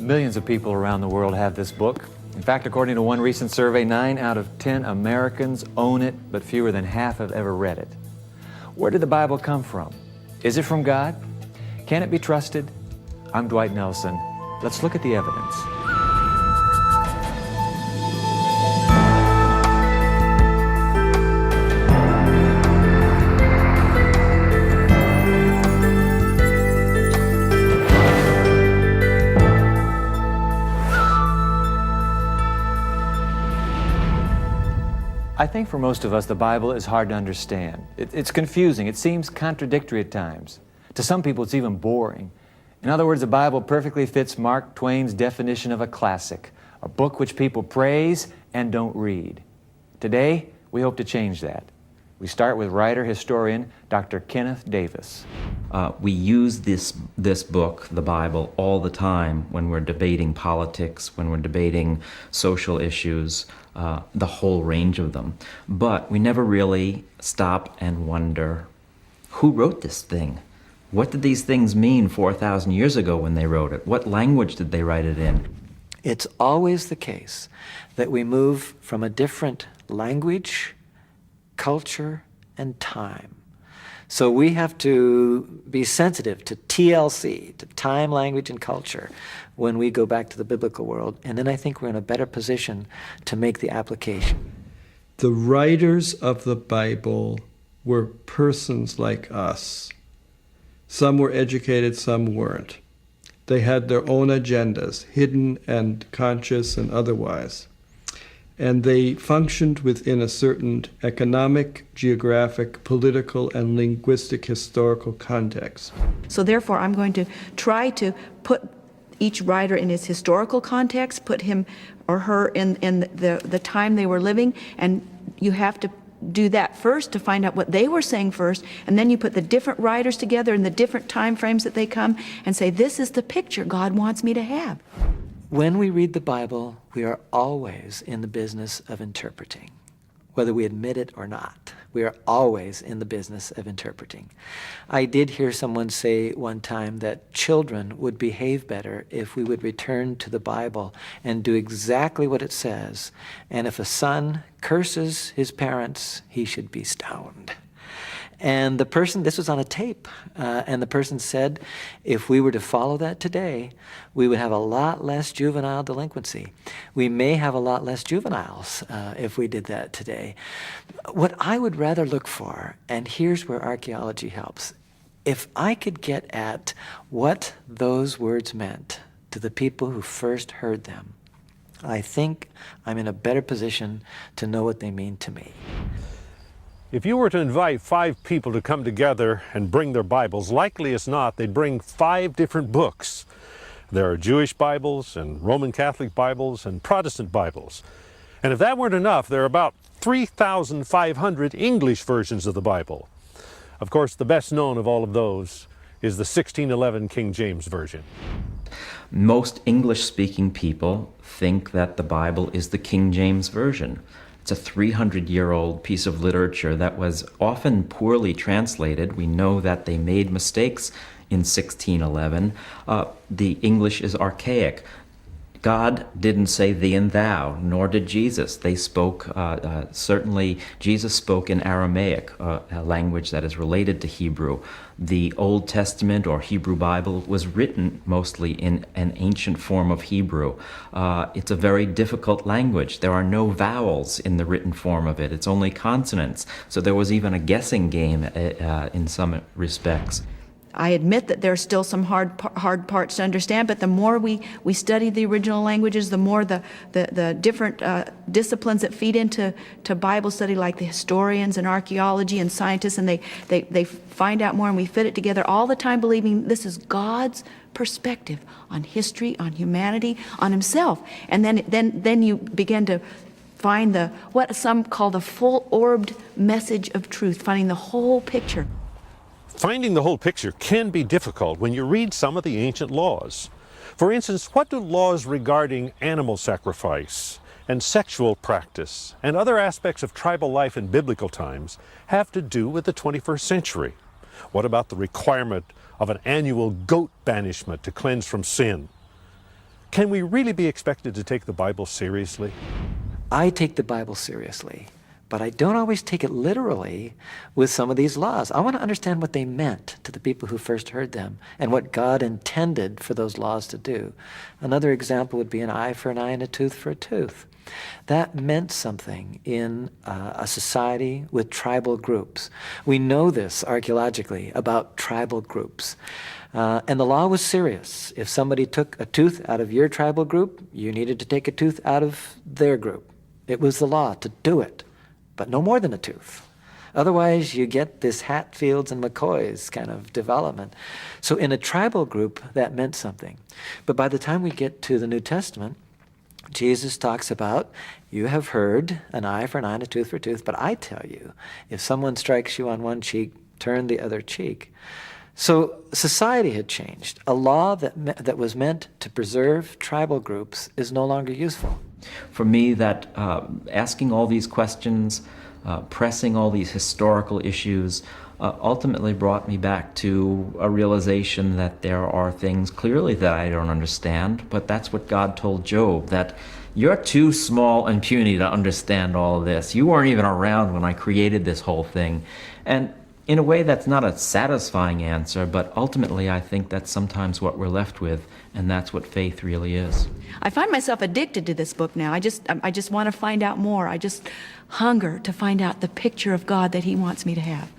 Millions of people around the world have this book. In fact, according to one recent survey, 9 out of 10 Americans own it, but fewer than half have ever read it. Where did the Bible come from? Is it from God? Can it be trusted? I'm Dwight Nelson. Let's look at the evidence. I think for most of us, the Bible is hard to understand. It's confusing. It seems contradictory at times. To some people, it's even boring. In other words, the Bible perfectly fits Mark Twain's definition of a classic, a book which people praise and don't read. Today, we hope to change that. We start with writer-historian Dr. Kenneth Davis. We use this book, the Bible, all the time when we're debating politics, when we're debating social issues, the whole range of them. But we never really stop and wonder, who wrote this thing? What did these things mean 4,000 years ago when they wrote it? What language did they write it in? It's always the case that we move from a different language, culture, and time. So we have to be sensitive to TLC, to time, language, and culture, when we go back to the biblical world. And then I think we're in a better position to make the application. The writers of the Bible were persons like us. Some were educated, some weren't. They had their own agendas, hidden and conscious and otherwise. And they functioned within a certain economic, geographic, political, and linguistic historical context. So therefore, I'm going to try to put each writer in his historical context, put him or her in the time they were living, and you have to do that first to find out what they were saying first, and then you put the different writers together in the different time frames that they come and say, this is the picture God wants me to have. When we read the Bible, we are always in the business of interpreting, whether we admit it or not. We are always in the business of interpreting. I did hear someone say one time that children would behave better if we would return to the Bible and do exactly what it says. And if a son curses his parents, he should be stoned. And the person, this was on a tape, and the person said, if we were to follow that today, we would have a lot less juvenile delinquency. We may have a lot less juveniles if we did that today. What I would rather look for, and here's where archaeology helps, if I could get at what those words meant to the people who first heard them, I think I'm in a better position to know what they mean to me. If you were to invite 5 people to come together and bring their Bibles, likely as not, they'd bring 5 different books. There are Jewish Bibles and Roman Catholic Bibles and Protestant Bibles. And if that weren't enough, there are about 3,500 English versions of the Bible. Of course, the best known of all of those is the 1611 King James Version. Most English-speaking people think that the Bible is the King James Version. It's a 300-year-old piece of literature that was often poorly translated. We know that they made mistakes in 1611. The English is archaic. God didn't say thee and thou, nor did Jesus. They spoke, certainly Jesus spoke in Aramaic, a language that is related to Hebrew. The Old Testament or Hebrew Bible was written mostly in an ancient form of Hebrew. It's a very difficult language. There are no vowels in the written form of it. It's only consonants. So there was even a guessing game in some respects. I admit that there are still some hard parts to understand, but the more we study the original languages, the more the different disciplines that feed into Bible study, like the historians and archaeology and scientists, and they find out more, and we fit it together all the time, believing this is God's perspective on history, on humanity, on himself. And then you begin to find what some call the full-orbed message of truth, finding the whole picture. Finding the whole picture can be difficult when you read some of the ancient laws. For instance, what do laws regarding animal sacrifice and sexual practice and other aspects of tribal life in biblical times have to do with the 21st century? What about the requirement of an annual goat banishment to cleanse from sin? Can we really be expected to take the Bible seriously? I take the Bible seriously, but I don't always take it literally with some of these laws. I want to understand what they meant to the people who first heard them and what God intended for those laws to do. Another example would be an eye for an eye and a tooth for a tooth. That meant something in a society with tribal groups. We know this archaeologically about tribal groups. And the law was serious. If somebody took a tooth out of your tribal group, you needed to take a tooth out of their group. It was the law to do it, but no more than a tooth. Otherwise, you get this Hatfields and McCoys kind of development. So in a tribal group, that meant something. But by the time we get to the New Testament, Jesus talks about, you have heard an eye for an eye and a tooth for a tooth, but I tell you, if someone strikes you on one cheek, turn the other cheek. So society had changed. A law that was meant to preserve tribal groups is no longer useful. For me, that asking all these questions, pressing all these historical issues, ultimately brought me back to a realization that there are things clearly that I don't understand, but that's what God told Job, that you're too small and puny to understand all of this. You weren't even around when I created this whole thing. And in a way, that's not a satisfying answer, but ultimately I think that's sometimes what we're left with, and that's what faith really is. I find myself addicted to this book now. I just want to find out more. I just hunger to find out the picture of God that He wants me to have.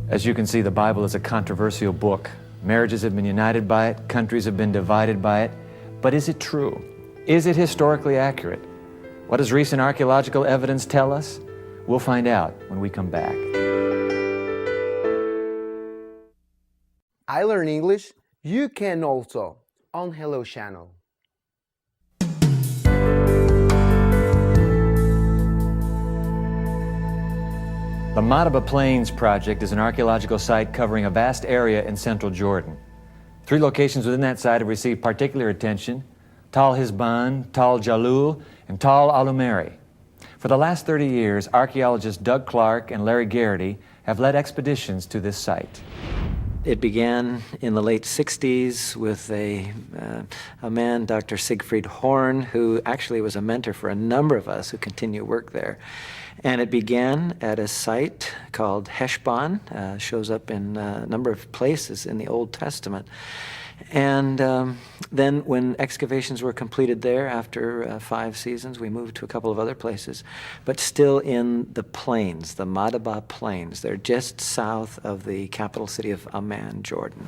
As you can see, the Bible is a controversial book. Marriages have been united by it, countries have been divided by it. But is it true? Is it historically accurate? What does recent archaeological evidence tell us? We'll find out when we come back. I Learn English, you can also on Hello Channel. The Madaba Plains Project is an archaeological site covering a vast area in central Jordan. 3 locations within that site have received particular attention: Tal Hizban, Tal Jalul, and Tal Alumeri. For the last 30 years, archaeologists Doug Clark and Larry Garrity have led expeditions to this site. It began in the late 60s with a man, Dr. Siegfried Horn, who actually was a mentor for a number of us who continue work there. And it began at a site called Heshbon, shows up in a number of places in the Old Testament. And then when excavations were completed there after 5 seasons, we moved to a couple of other places, but still in the plains, the Madaba Plains. They're just south of the capital city of Amman, Jordan.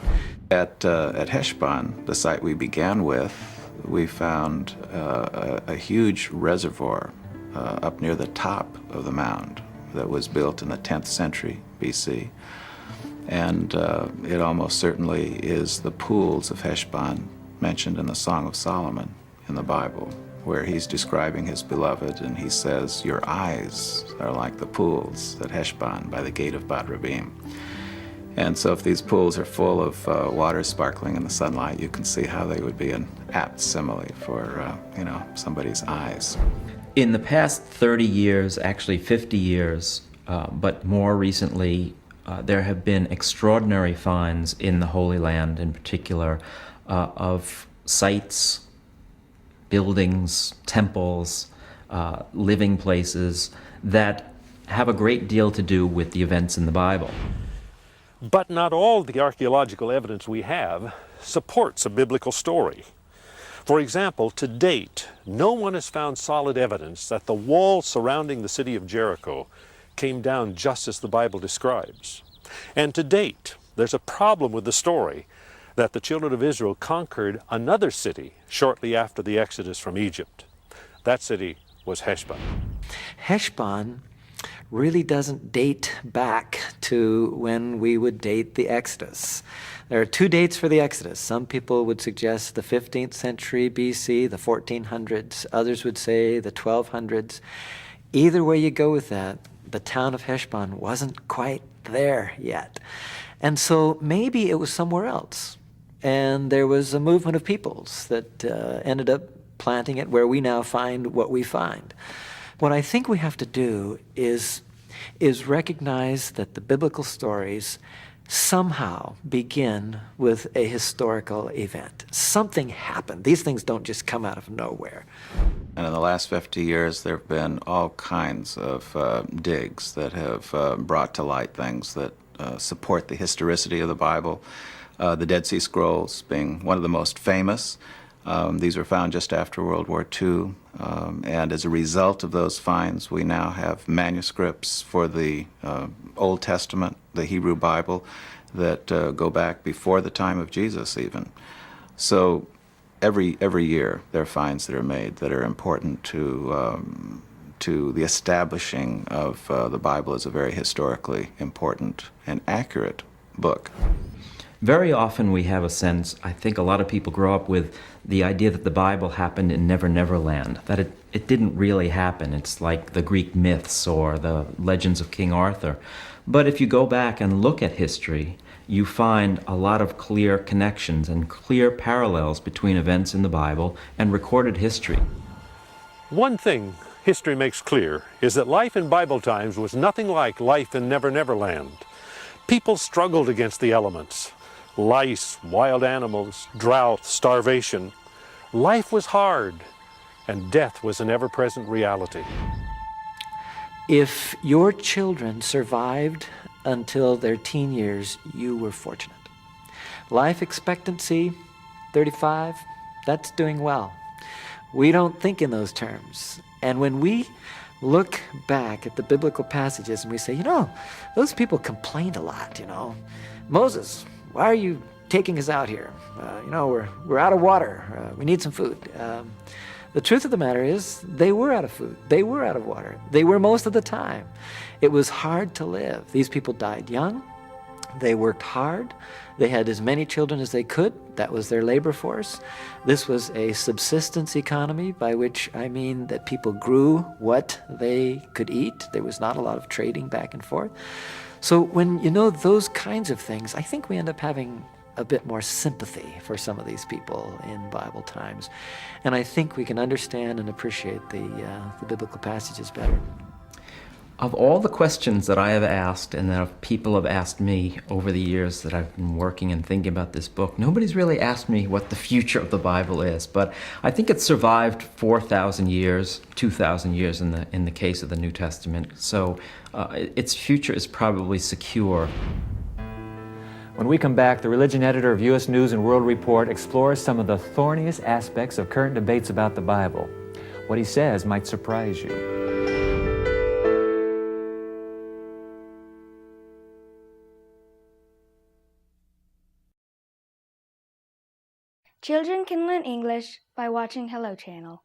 At Heshbon, the site we began with, we found a huge reservoir up near the top of the mound that was built in the 10th century BC. And it almost certainly is the pools of Heshbon mentioned in the Song of Solomon in the Bible, where he's describing his beloved, and he says, "Your eyes are like the pools at Heshbon by the gate of Bad Rabim." And so if these pools are full of water sparkling in the sunlight, you can see how they would be an apt simile for, somebody's eyes. In the past 30 years, actually 50 years, but more recently, there have been extraordinary finds in the Holy Land, in particular, of sites, buildings, temples, living places that have a great deal to do with the events in the Bible. But not all the archaeological evidence we have supports a biblical story. For example, to date, no one has found solid evidence that the wall surrounding the city of Jericho came down just as the Bible describes. And to date, there's a problem with the story that the children of Israel conquered another city shortly after the Exodus from Egypt. That city was Heshbon. Heshbon really doesn't date back to when we would date the Exodus. There are 2 dates for the Exodus. Some people would suggest the 15th century BC, the 1400s. Others would say the 1200s. Either way you go with that, the town of Heshbon wasn't quite there yet. And so maybe it was somewhere else. And there was a movement of peoples that ended up planting it where we now find what we find. What I think we have to do is recognize that the biblical stories somehow begin with a historical event. Something happened. These things don't just come out of nowhere. And in the last 50 years, there have been all kinds of digs that have brought to light things that support the historicity of the Bible. The Dead Sea Scrolls being one of the most famous. These were found just after World War II, and as a result of those finds, we now have manuscripts for the Old Testament, the Hebrew Bible, that go back before the time of Jesus even. So every year there are finds that are made that are important to the establishing of the Bible as a very historically important and accurate book. Very often we have a sense, I think a lot of people grow up with the idea that the Bible happened in Never Never Land, that it didn't really happen. It's like the Greek myths or the legends of King Arthur. But if you go back and look at history, you find a lot of clear connections and clear parallels between events in the Bible and recorded history. One thing history makes clear is that life in Bible times was nothing like life in Never Never Land. People struggled against the elements. Lice, wild animals, drought, starvation. Life was hard, and death was an ever-present reality. If your children survived until their teen years, you were fortunate. Life expectancy, 35, that's doing well. We don't think in those terms. And when we look back at the biblical passages and we say, those people complained a lot, Moses, why are you taking us out here? We're out of water. We need some food. The truth of the matter is they were out of food. They were out of water. They were most of the time. It was hard to live. These people died young. They worked hard. They had as many children as they could. That was their labor force. This was a subsistence economy, by which I mean that people grew what they could eat. There was not a lot of trading back and forth. So when you know those kinds of things, I think we end up having a bit more sympathy for some of these people in Bible times. And I think we can understand and appreciate the biblical passages better. Of all the questions that I have asked and that people have asked me over the years that I've been working and thinking about this book, nobody's really asked me what the future of the Bible is. But I think it's survived 4,000 years, 2,000 years in the case of the New Testament. So its future is probably secure. When we come back, the religion editor of U.S. News and World Report explores some of the thorniest aspects of current debates about the Bible. What he says might surprise you. Children can learn English by watching Hello Channel.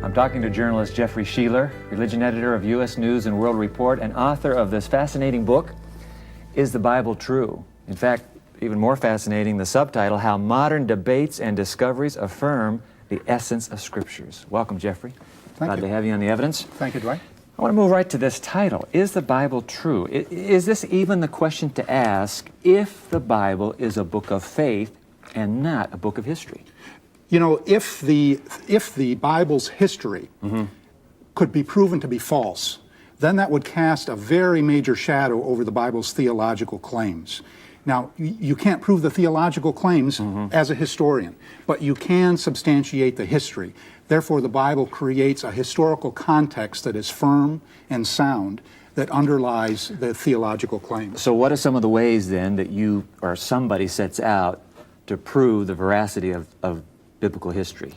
I'm talking to journalist Jeffrey Sheeler, religion editor of U.S. News and World Report, and author of this fascinating book, Is the Bible True? In fact, even more fascinating, the subtitle, How Modern Debates and Discoveries Affirm the Essence of Scriptures. Welcome, Jeffrey. Glad to have you on The Evidence. Thank you, Dwight. I want to move right to this title. Is the Bible true? Is this even the question to ask if the Bible is a book of faith and not a book of history? If the Bible's history could be proven to be false, then that would cast a very major shadow over the Bible's theological claims. Now, you can't prove the theological claims as a historian, but you can substantiate the history. Therefore, the Bible creates a historical context that is firm and sound that underlies the theological claims. So what are some of the ways, then, that you or somebody sets out to prove the veracity of biblical history?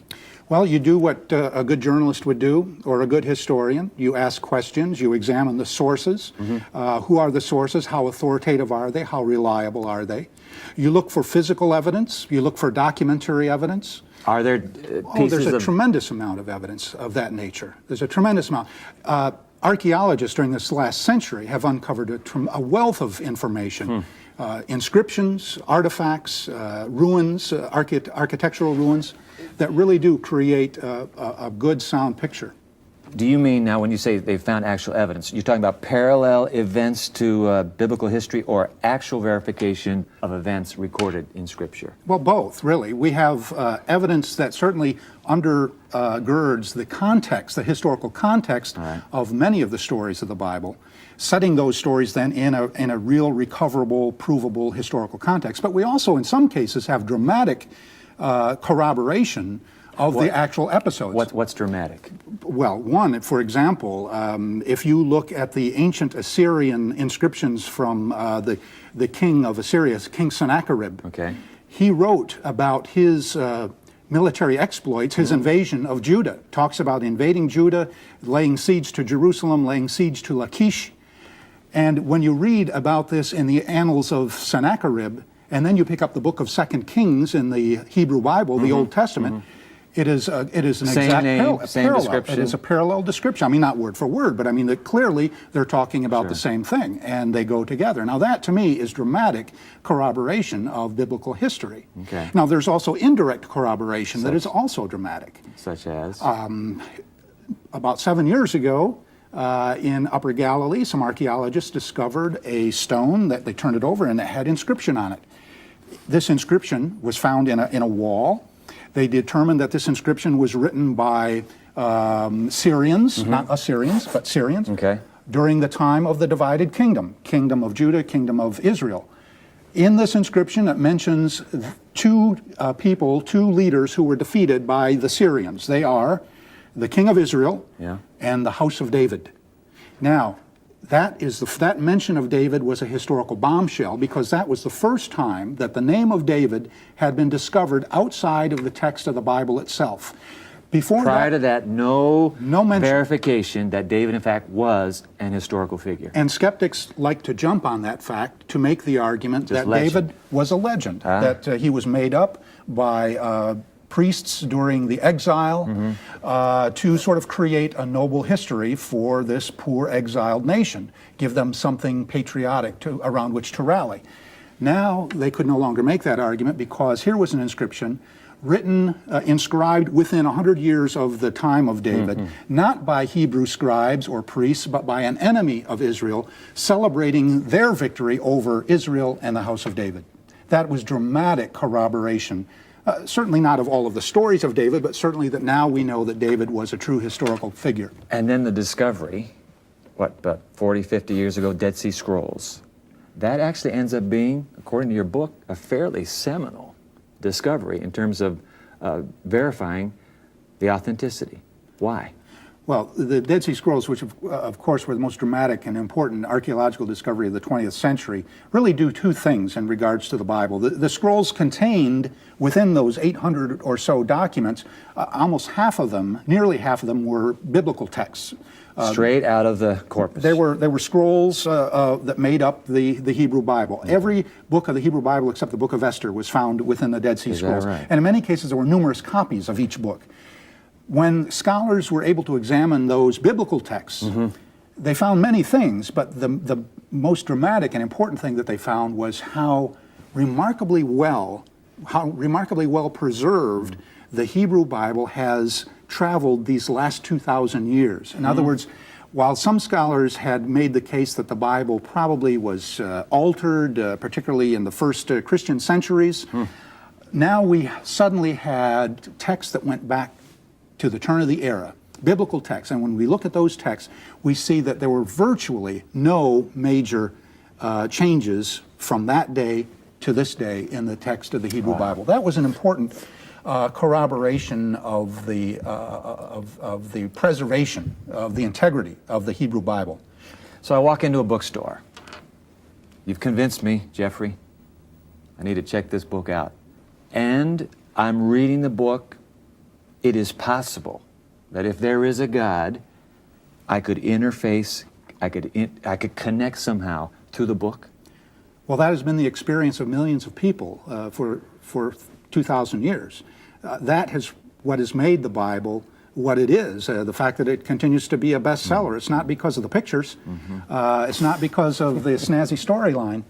Well, you do what a good journalist would do, or a good historian. You ask questions, you examine the sources. Who are the sources? How authoritative are they? How reliable are they? You look for physical evidence. You look for documentary evidence. Are there pieces there's a tremendous amount of evidence of that nature. There's a tremendous amount. Archaeologists during this last century have uncovered a wealth of information. Inscriptions, artifacts, ruins, architectural ruins that really do create a good, sound picture. Do you mean now when you say they found actual evidence, you're talking about parallel events to biblical history or actual verification of events recorded in Scripture? Well, both, really. We have evidence that certainly undergirds the context, the historical context of many of the stories of the Bible, setting those stories then in a real recoverable, provable historical context. But we also, in some cases, have dramatic corroboration of the actual episodes. What's dramatic? Well, one, for example, if you look at the ancient Assyrian inscriptions from the king of Assyria, King Sennacherib, he wrote about his military exploits, his invasion of Judah. Talks about invading Judah, laying siege to Jerusalem, laying siege to Lachish. And when you read about this in the annals of Sennacherib, and then you pick up the book of 2 Kings in the Hebrew Bible, the Old Testament, it is an exact parallel. Description. It is a parallel description. I mean, not word for word, but I mean that clearly they're talking about the same thing, and they go together. Now that, to me, is dramatic corroboration of biblical history. Now there's also indirect corroboration that is also dramatic. Such as? About 7 years ago, in Upper Galilee, some archaeologists discovered a stone that they turned it over and it had inscription on it. This inscription was found in a wall. They determined that this inscription was written by Syrians, not Assyrians, but Syrians, during the time of the divided kingdom, kingdom of Judah, kingdom of Israel. In this inscription, it mentions two leaders who were defeated by the Syrians. They are the king of Israel and the house of David. Now, that mention of David was a historical bombshell because that was the first time that the name of David had been discovered outside of the text of the Bible itself. Prior to that, no verification that David, in fact, was an historical figure. And skeptics like to jump on that fact to make the argument that David was a legend, that he was made up by priests during the exile to sort of create a noble history for this poor exiled nation, give them something patriotic around which to rally. Now they could no longer make that argument because here was an inscription written, inscribed within 100 years of the time of David, not by Hebrew scribes or priests, but by an enemy of Israel, celebrating their victory over Israel and the house of David. That was dramatic corroboration. Certainly not of all of the stories of David, but certainly that now we know that David was a true historical figure. And then the discovery, about 40, 50 years ago, Dead Sea Scrolls. That actually ends up being, according to your book, a fairly seminal discovery in terms of verifying the authenticity. Why? Well, the Dead Sea Scrolls, which of course were the most dramatic and important archaeological discovery of the 20th century, really do two things in regards to the Bible. The scrolls contained within those 800 or so documents, almost half of them, nearly half of them, were biblical texts. Straight out of the corpus. They were scrolls that made up the Hebrew Bible. Every book of the Hebrew Bible except the book of Esther was found within the Dead Sea Scrolls. Right? And in many cases there were numerous copies of each book. When scholars were able to examine those biblical texts, they found many things, but the most dramatic and important thing that they found was how remarkably well preserved the Hebrew Bible has traveled these last 2,000 years. In other words, while some scholars had made the case that the Bible probably was altered, particularly in the first Christian centuries, now we suddenly had texts that went back to the turn of the era, biblical texts. And when we look at those texts, we see that there were virtually no major changes from that day to this day in the text of the Hebrew Bible. That was an important corroboration of the preservation of the integrity of the Hebrew Bible. So I walk into a bookstore. You've convinced me, Jeffrey. I need to check this book out. And I'm reading the book. It is possible that if there is a God, I could interface, I could connect somehow to the book. Well, that has been the experience of millions of people for 2,000 years. That is what has made the Bible what it is. The fact that it continues to be a bestseller. It's not because of the pictures. It's not because of the snazzy storyline.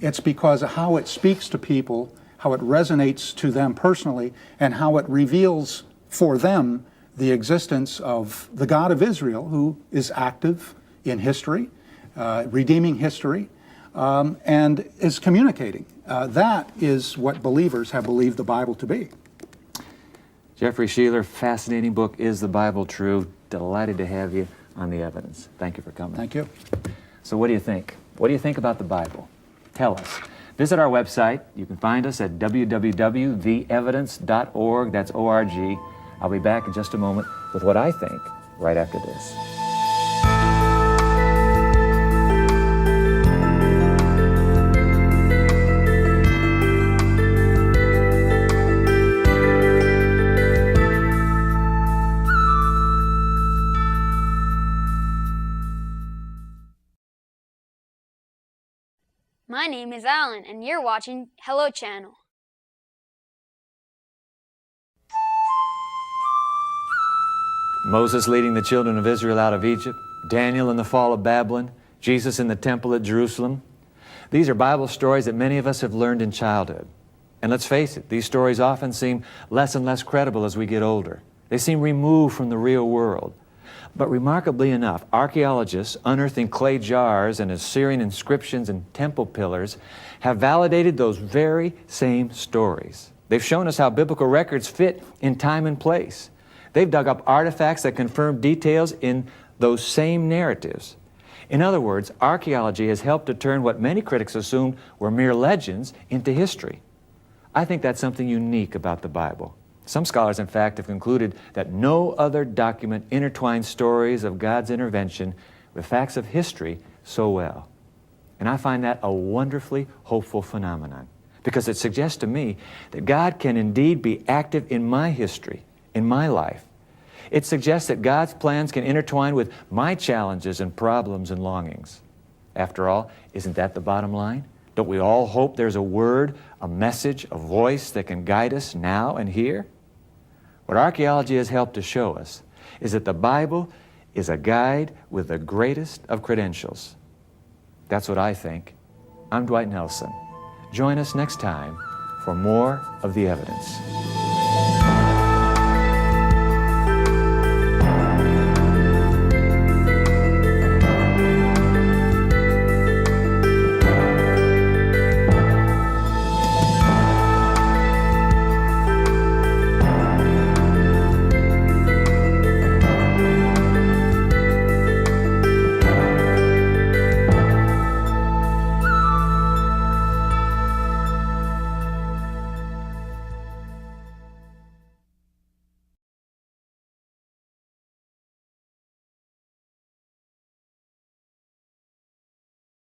It's because of how it speaks to people, how it resonates to them personally, and how it reveals for them the existence of the God of Israel, who is active in history, redeeming history, and is communicating. That is what believers have believed the Bible to be. Jeffrey Sheeler, fascinating book, Is the Bible True? Delighted to have you on The Evidence. Thank you for coming. Thank you. So what do you think? What do you think about the Bible? Tell us. Visit our website. You can find us at www.theevidence.org. That's O-R-G. I'll be back in just a moment with what I think right after this. My name is Alan, and you're watching Hello Channel. Moses leading the children of Israel out of Egypt, Daniel in the fall of Babylon, Jesus in the temple at Jerusalem. These are Bible stories that many of us have learned in childhood. And let's face it, these stories often seem less and less credible as we get older. They seem removed from the real world. But remarkably enough, archaeologists unearthing clay jars and Assyrian inscriptions and temple pillars have validated those very same stories. They've shown us how biblical records fit in time and place. They've dug up artifacts that confirm details in those same narratives. In other words, archaeology has helped to turn what many critics assumed were mere legends into history. I think that's something unique about the Bible. Some scholars, in fact, have concluded that no other document intertwines stories of God's intervention with facts of history so well. And I find that a wonderfully hopeful phenomenon, because it suggests to me that God can indeed be active in my history, in my life. It suggests that God's plans can intertwine with my challenges and problems and longings. After all, isn't that the bottom line? Don't we all hope there's a word, a message, a voice that can guide us now and here? What archaeology has helped to show us is that the Bible is a guide with the greatest of credentials. That's what I think. I'm Dwight Nelson. Join us next time for more of The Evidence.